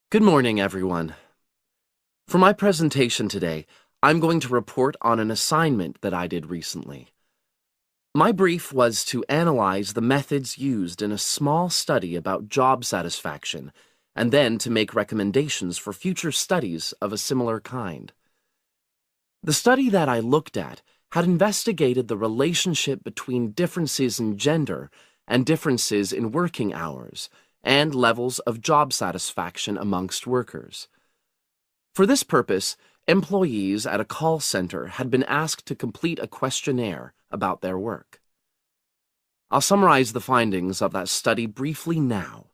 Good morning, everyone. For my presentation today, I'm going to report on an assignment that I did recently. My brief was to analyze the methods used in a small study about job satisfaction, and then to make recommendations for future studies of a similar kind. The study that I looked at had investigated the relationship between differences in gender and differences in working hours, and levels of job satisfaction amongst workers. For this purpose, employees at a call center had been asked to complete a questionnaire about their work. I'll summarize the findings of that study briefly now.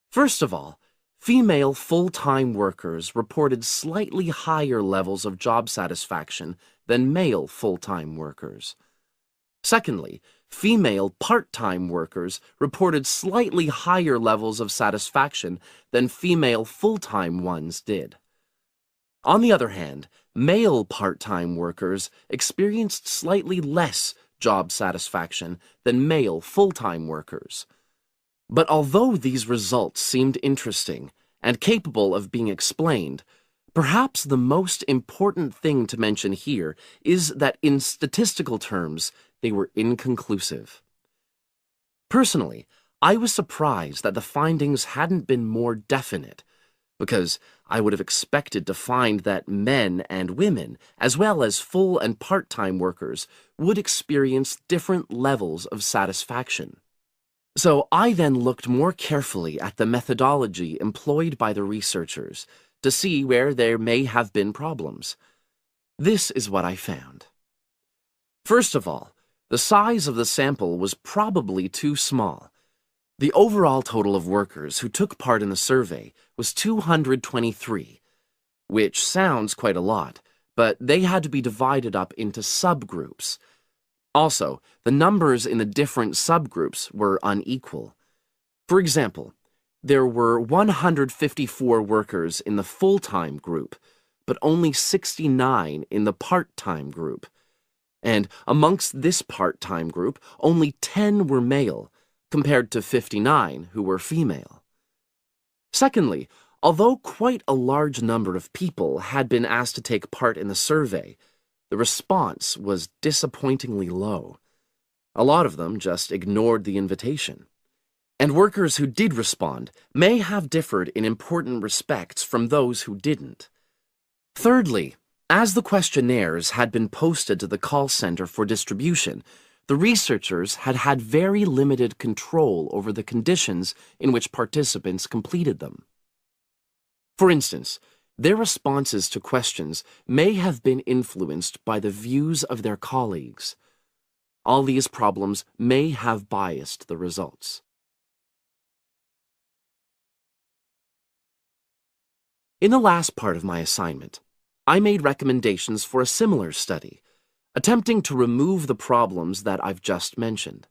First of all, female full-time workers reported slightly higher levels of job satisfaction than male full-time workers. Secondly, female part-time workers reported slightly higher levels of satisfaction than female full-time ones did. On the other hand, male part-time workers experienced slightly less job satisfaction than male full-time workers. But although these results seemed interesting and capable of being explained, perhaps the most important thing to mention here is that in statistical terms, they were inconclusive. Personally, I was surprised that the findings hadn't been more definite, because I would have expected to find that men and women, as well as full and part-time workers, would experience different levels of satisfaction. So I then looked more carefully at the methodology employed by the researchers to see where there may have been problems. This is what I found. First of all, the size of the sample was probably too small. The overall total of workers who took part in the survey was 223, which sounds quite a lot, but they had to be divided up into subgroups. Also, the numbers in the different subgroups were unequal. For example, there were 154 workers in the full-time group, but only 69 in the part-time group. And amongst this part-time group, only 10 were male, compared to 59 who were female. Secondly, although quite a large number of people had been asked to take part in the survey, the response was disappointingly low. A lot of them just ignored the invitation. And workers who did respond may have differed in important respects from those who didn't. Thirdly, as the questionnaires had been posted to the call center for distribution, the researchers had had very limited control over the conditions in which participants completed them. For instance, their responses to questions may have been influenced by the views of their colleagues. All these problems may have biased the results. In the last part of my assignment, I made recommendations for a similar study, attempting to remove the problems that I've just mentioned.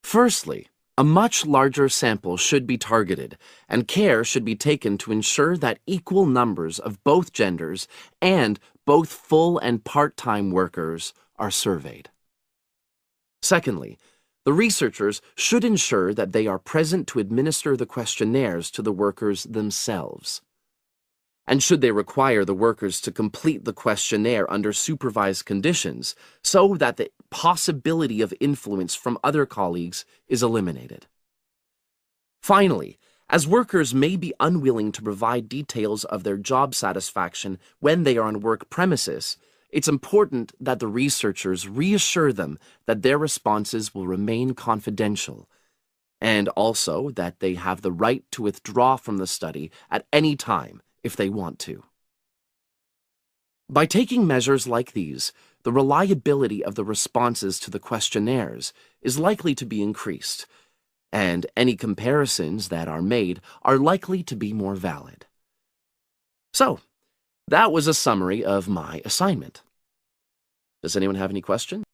Firstly, a much larger sample should be targeted, and care should be taken to ensure that equal numbers of both genders and both full and part-time workers are surveyed. Secondly, the researchers should ensure that they are present to administer the questionnaires to the workers themselves. And should they require the workers to complete the questionnaire under supervised conditions so that the possibility of influence from other colleagues is eliminated. Finally, as workers may be unwilling to provide details of their job satisfaction when they are on work premises, it's important that the researchers reassure them that their responses will remain confidential, and also that they have the right to withdraw from the study at any time if they want to. By taking measures like these, the reliability of the responses to the questionnaires is likely to be increased, and any comparisons that are made are likely to be more valid. So, that was a summary of my assignment. Does anyone have any questions?